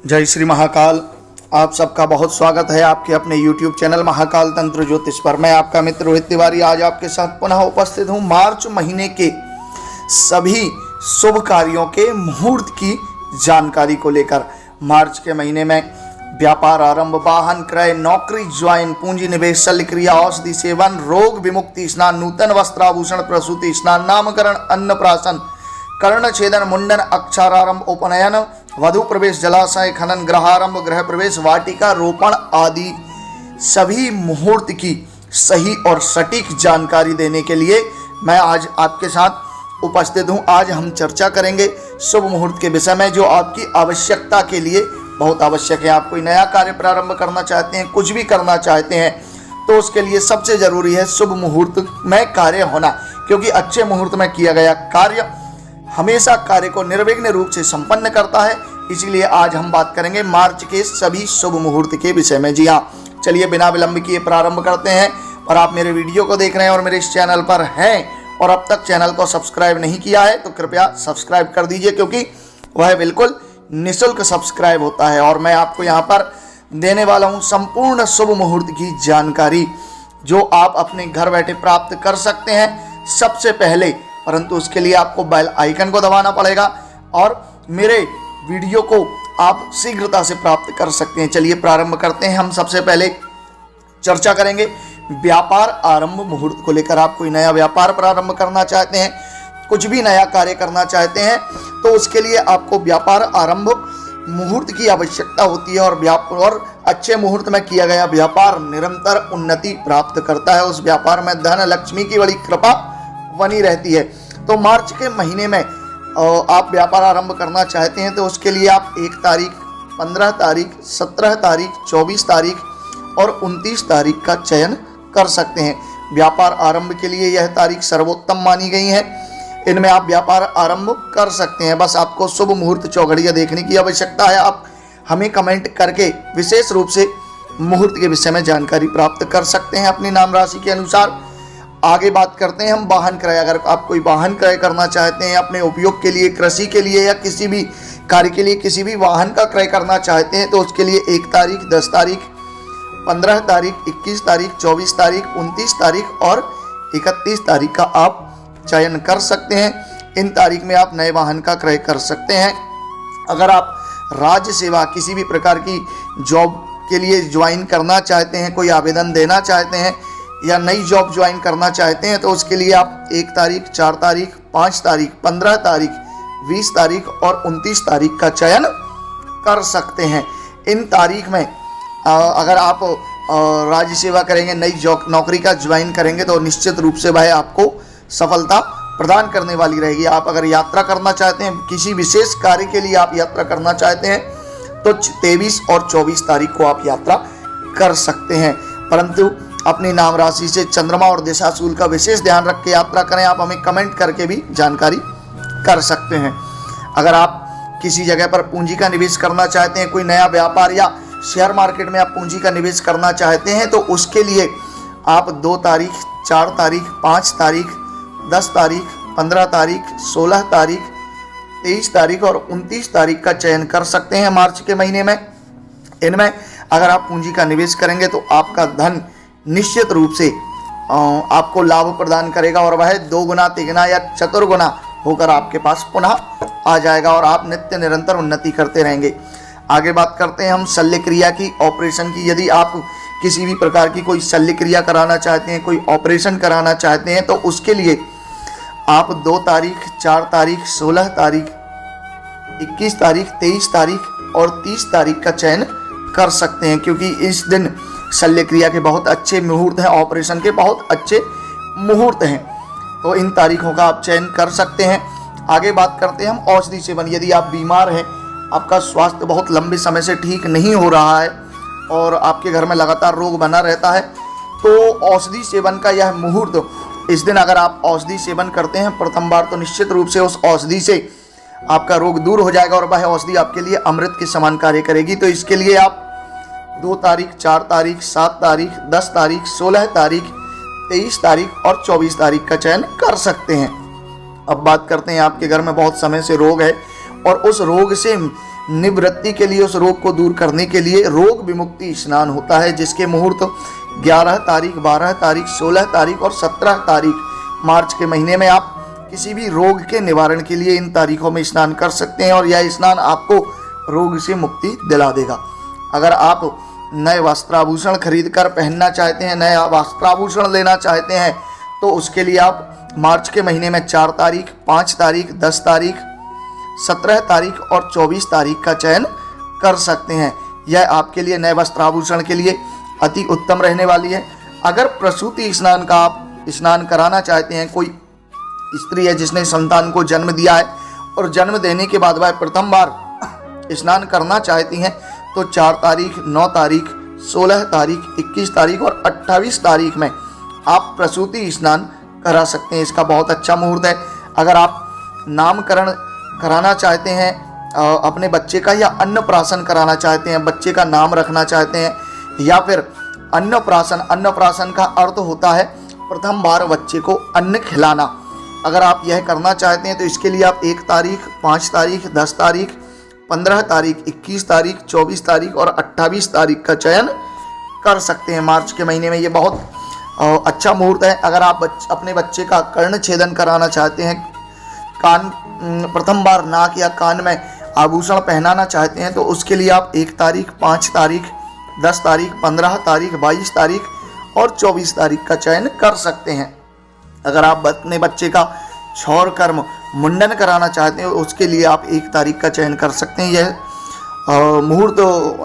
जय श्री महाकाल। आप सबका बहुत स्वागत है आपके अपने YouTube चैनल महाकाल तंत्र ज्योतिष पर। मैं आपका मित्र रोहित तिवारी आज आपके साथ पुनः उपस्थित हूँ मार्च महीने के सभी शुभ कार्यों के मुहूर्त की जानकारी को लेकर। मार्च के महीने में व्यापार आरंभ, वाहन क्रय, नौकरी ज्वाइन, पूंजी निवेश, शल्य क्रिया, औषधि सेवन, रोग विमुक्ति स्नान, नूतन वस्त्राभूषण, प्रसूति स्नान, नामकरण, अन्नप्राशन, कर्ण छेदन, मुंडन, अक्षरारंभ, उपनयन, वधु प्रवेश, जलाशय खनन, ग्रहारंभ, गृह प्रवेश, वाटिका रोपण आदि सभी मुहूर्त की सही और सटीक जानकारी देने के लिए मैं आज आपके साथ उपस्थित हूं। आज हम चर्चा करेंगे शुभ मुहूर्त के विषय में, जो आपकी आवश्यकता के लिए बहुत आवश्यक है। आप कोई नया कार्य प्रारंभ करना चाहते हैं, कुछ भी करना चाहते हैं, तो उसके लिए सबसे जरूरी है शुभ मुहूर्त में कार्य होना, क्योंकि अच्छे मुहूर्त में किया गया कार्य हमेशा कार्य को निर्विघ्न रूप से संपन्न करता है। इसीलिए आज हम बात करेंगे मार्च के सभी शुभ मुहूर्त के विषय में। जी हाँ, चलिए बिना विलंब किए प्रारंभ करते हैं। और आप मेरे वीडियो को देख रहे हैं और मेरे इस चैनल पर हैं और अब तक चैनल को सब्सक्राइब नहीं किया है तो कृपया सब्सक्राइब कर दीजिए, क्योंकि वह बिल्कुल निःशुल्क सब्सक्राइब होता है। और मैं आपको यहाँ पर देने वाला हूँ संपूर्ण शुभ मुहूर्त की जानकारी, जो आप अपने घर बैठे प्राप्त कर सकते हैं सबसे पहले। परंतु उसके लिए आपको बेल आइकन को दबाना पड़ेगा और मेरे वीडियो को आप शीघ्रता से प्राप्त कर सकते हैं। चलिए प्रारंभ करते हैं। हम सबसे पहले चर्चा करेंगे व्यापार आरंभ मुहूर्त को लेकर। आप कोई नया व्यापार प्रारंभ करना चाहते हैं, कुछ भी नया कार्य करना चाहते हैं, तो उसके लिए आपको व्यापार आरंभ मुहूर्त की आवश्यकता होती है। और अच्छे मुहूर्त में किया गया व्यापार निरंतर उन्नति प्राप्त करता है। उस व्यापार में धन लक्ष्मी की बड़ी कृपा बनी रहती है। तो मार्च के महीने में आप व्यापार आरंभ करना चाहते हैं, तो उसके लिए आप 1 तारीख, 15 तारीख, 17 तारीख, 24 तारीख और 29 तारीख का चयन कर सकते हैं। व्यापार आरंभ के लिए यह तारीख सर्वोत्तम मानी गई है। इनमें आप व्यापार आरंभ कर सकते हैं। बस आपको शुभ मुहूर्त चौघड़ियाँ देखने की आवश्यकता है। आप हमें कमेंट करके विशेष रूप से मुहूर्त के विषय में जानकारी प्राप्त कर सकते हैं अपनी नाम राशि के अनुसार। आगे बात करते हैं हम वाहन क्रय। अगर आप कोई वाहन क्रय करना चाहते हैं अपने उपयोग के लिए, कृषि के लिए या किसी भी कार्य के लिए किसी भी वाहन का क्रय करना चाहते हैं, तो उसके लिए 1 तारीख, 10 तारीख, 15 तारीख, 21 तारीख, 24 तारीख, 29 तारीख और 31 तारीख का आप चयन कर सकते हैं। इन तारीख में आप नए वाहन का क्रय कर सकते हैं। अगर आप राज्य सेवा किसी भी प्रकार की जॉब के लिए ज्वाइन करना चाहते हैं, कोई आवेदन देना चाहते हैं या नई जॉब ज्वाइन करना चाहते हैं, तो उसके लिए आप 1 तारीख, 4 तारीख, 5 तारीख, 15 तारीख, 20 तारीख और 29 तारीख का चयन कर सकते हैं। इन तारीख में अगर आप राज्य सेवा करेंगे, नई जॉब नौकरी का ज्वाइन करेंगे, तो निश्चित रूप से वह आपको सफलता प्रदान करने वाली रहेगी। आप अगर यात्रा करना चाहते हैं, किसी विशेष कार्य के लिए आप यात्रा करना चाहते हैं, तो 23 और 24 तारीख को आप यात्रा कर सकते हैं। परंतु अपनी नाम राशि से चंद्रमा और दिशाशूल का विशेष ध्यान रख के यात्रा करें। आप हमें कमेंट करके भी जानकारी कर सकते हैं। अगर आप किसी जगह पर पूंजी का निवेश करना चाहते हैं, कोई नया व्यापार या शेयर मार्केट में आप पूंजी का निवेश करना चाहते हैं, तो उसके लिए आप 2 तारीख, 4 तारीख, 5 तारीख, 10 तारीख, 15 तारीख, 16 तारीख, 23 तारीख और 29 तारीख का चयन कर सकते हैं मार्च के महीने में। इनमें अगर आप पूंजी का निवेश करेंगे तो आपका धन निश्चित रूप से आपको लाभ प्रदान करेगा और वह 2 गुना, 3 गुना या चतुर्गुना होकर आपके पास पुनः आ जाएगा और आप नित्य निरंतर उन्नति करते रहेंगे। आगे बात करते हैं हम शल्य क्रिया की, ऑपरेशन की। यदि आप किसी भी प्रकार की कोई शल्य क्रिया कराना चाहते हैं, कोई ऑपरेशन कराना चाहते हैं, तो उसके लिए आप 2 तारीख, 4 तारीख, 16 तारीख, 21 तारीख, 23 तारीख और 30 तारीख का चयन कर सकते हैं, क्योंकि इस दिन शल्य क्रिया के बहुत अच्छे मुहूर्त हैं, ऑपरेशन के बहुत अच्छे मुहूर्त हैं। तो इन तारीखों का आप चयन कर सकते हैं। आगे बात करते हैं हम औषधि सेवन। यदि आप बीमार हैं, आपका स्वास्थ्य बहुत लंबे समय से ठीक नहीं हो रहा है और आपके घर में लगातार रोग बना रहता है, तो औषधि सेवन का यह मुहूर्त, इस दिन अगर आप औषधि सेवन करते हैं प्रथम बार, तो निश्चित रूप से उस औषधि से आपका रोग दूर हो जाएगा और वह औषधि आपके लिए अमृत के समान कार्य करेगी। तो इसके लिए आप 2 तारीख, 4 तारीख, 7 तारीख, 10 तारीख, 16 तारीख, 23 तारीख और 24 तारीख का चयन कर सकते हैं। अब बात करते हैं आपके घर में बहुत समय से रोग है और उस रोग से निवृत्ति के लिए, उस रोग को दूर करने के लिए रोग विमुक्ति स्नान होता है, जिसके मुहूर्त 11 तारीख, 12 तारीख, 16 तारीख और 17 तारीख मार्च के महीने में आप किसी भी रोग के निवारण के लिए इन तारीखों में स्नान कर सकते हैं और यह स्नान आपको रोग से मुक्ति दिला देगा। अगर आप नए वस्त्राभूषण खरीद कर पहनना चाहते हैं, नया वस्त्राभूषण लेना चाहते हैं, तो उसके लिए आप मार्च के महीने में 4 तारीख, 5 तारीख, 10 तारीख, 17 तारीख और 24 तारीख का चयन कर सकते हैं। यह आपके लिए नए वस्त्राभूषण के लिए अति उत्तम रहने वाली है। अगर प्रसूति स्नान का आप स्नान कराना चाहते हैं, कोई स्त्री है जिसने संतान को जन्म दिया है और जन्म देने के बाद वह प्रथम बार स्नान करना चाहती हैं, तो 4 तारीख, 9 तारीख, 16 तारीख, 21 तारीख और 28 तारीख में आप प्रसूति स्नान करा सकते हैं। इसका बहुत अच्छा मुहूर्त है। अगर आप नामकरण कराना चाहते हैं अपने बच्चे का, या अन्नप्राशन कराना चाहते हैं, बच्चे का नाम रखना चाहते हैं, या फिर अन्नप्राशन का अर्थ होता है प्रथम बार बच्चे को अन्न खिलाना। अगर आप यह करना चाहते हैं तो इसके लिए आप 1 तारीख, 5 तारीख, 10 तारीख, 15 तारीख, 21 तारीख, 24 तारीख और 28 तारीख का चयन कर सकते हैं। मार्च के महीने में ये बहुत अच्छा मुहूर्त है। अगर आप अपने बच्चे का कर्ण छेदन कराना चाहते हैं, कान प्रथम बार नाक या कान में आभूषण पहनाना चाहते हैं, तो उसके लिए आप 1 तारीख, 5 तारीख, 10 तारीख, 15 तारीख, 22 तारीख और 24 तारीख का चयन कर सकते हैं। अगर आप अपने बच्चे का क्षौर कर्म मुंडन कराना चाहते हैं, उसके लिए आप 1 तारीख का चयन कर सकते हैं। यह मुहूर्त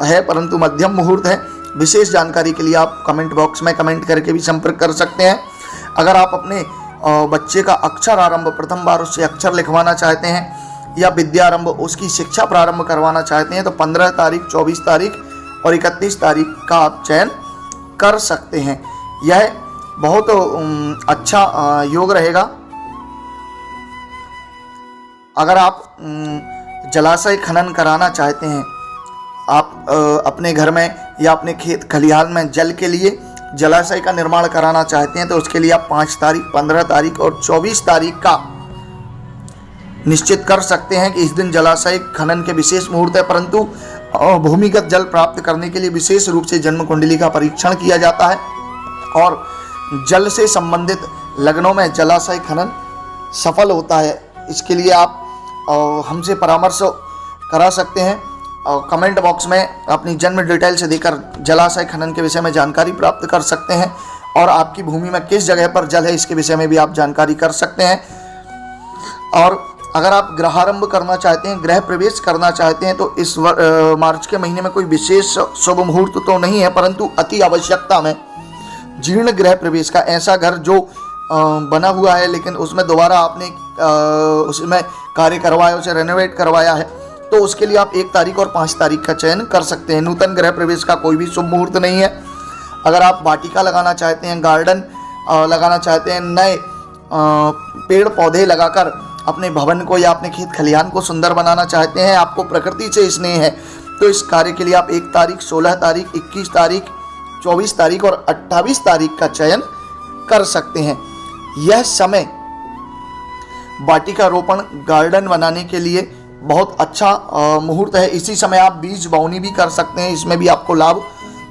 है परंतु मध्यम मुहूर्त है। विशेष जानकारी के लिए आप कमेंट बॉक्स में कमेंट करके भी संपर्क कर सकते हैं। अगर आप अपने बच्चे का अक्षर आरंभ, प्रथम बार उससे अक्षर लिखवाना चाहते हैं या विद्यारंभ, उसकी शिक्षा प्रारंभ करवाना चाहते हैं, तो 15 तारीख, 24 तारीख और 31 तारीख का आप चयन कर सकते हैं। यह बहुत अच्छा योग रहेगा। अगर आप जलाशय खनन कराना चाहते हैं, आप अपने घर में या अपने खेत खलिहान में जल के लिए जलाशय का निर्माण कराना चाहते हैं, तो उसके लिए आप 5 तारीख, 15 तारीख और 24 तारीख का निश्चित कर सकते हैं कि इस दिन जलाशय खनन के विशेष मुहूर्त है। परंतु भूमिगत जल प्राप्त करने के लिए विशेष रूप से जन्म कुंडली का परीक्षण किया जाता है और जल से संबंधित लग्नों में जलाशय खनन सफल होता है। इसके लिए आप हमसे परामर्श करा सकते हैं। कमेंट बॉक्स में अपनी जन्म डिटेल्स देकर जलाशय खनन के विषय में जानकारी प्राप्त कर सकते हैं और आपकी भूमि में किस जगह पर जल है इसके विषय में भी आप जानकारी कर सकते हैं। और अगर आप गृहारंभ करना चाहते हैं, गृह प्रवेश करना चाहते हैं, तो इस मार्च के महीने में कोई विशेष शुभ मुहूर्त तो नहीं है, परंतु अति आवश्यकता में जीर्ण गृह प्रवेश का, ऐसा घर जो बना हुआ है लेकिन उसमें दोबारा आपने उसमें कार्य करवाया, उसे रेनोवेट करवाया है, तो उसके लिए आप 1 तारीख और 5 तारीख का चयन कर सकते हैं। नूतन गृह प्रवेश का कोई भी शुभ मुहूर्त नहीं है। अगर आप वाटिका लगाना चाहते हैं, गार्डन लगाना चाहते हैं, नए पेड़ पौधे लगाकर अपने भवन को या अपने खेत खलिहान को सुंदर बनाना चाहते हैं, आपको प्रकृति से स्नेह है, तो इस कार्य के लिए आप 1 तारीख, 16 तारीख, 21 तारीख, 24 तारीख और 28 तारीख का चयन कर सकते हैं। यह समय वाटिका रोपण, गार्डन बनाने के लिए बहुत अच्छा मुहूर्त है। इसी समय आप बीज बावनी भी कर सकते हैं, इसमें भी आपको लाभ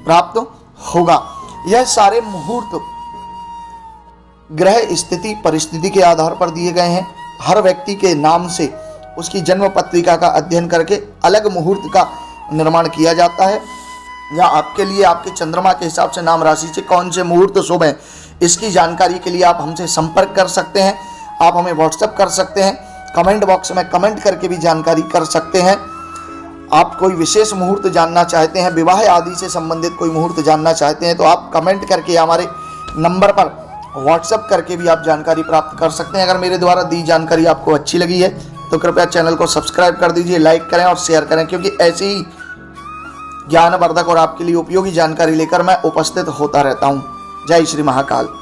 प्राप्त होगा। यह सारे मुहूर्त ग्रह स्थिति परिस्थिति के आधार पर दिए गए हैं। हर व्यक्ति के नाम से उसकी जन्म पत्रिका का अध्ययन करके अलग मुहूर्त का निर्माण किया जाता है, या आपके लिए आपके चंद्रमा के हिसाब से नाम राशि से कौन से मुहूर्त शुभ हैं, इसकी जानकारी के लिए आप हमसे संपर्क कर सकते हैं। आप हमें व्हाट्सएप कर सकते हैं, कमेंट बॉक्स में कमेंट करके भी जानकारी कर सकते हैं। आप कोई विशेष मुहूर्त जानना चाहते हैं, विवाह आदि से संबंधित कोई मुहूर्त जानना चाहते हैं, तो आप कमेंट करके हमारे नंबर पर व्हाट्सएप करके भी आप जानकारी प्राप्त कर सकते हैं। अगर मेरे द्वारा दी जानकारी आपको अच्छी लगी है तो कृपया चैनल को सब्सक्राइब कर दीजिए, लाइक करें और शेयर करें, क्योंकि ऐसी ही ज्ञानवर्धक और आपके लिए उपयोगी जानकारी लेकर मैं उपस्थित होता रहता हूँ। जय श्री महाकाल।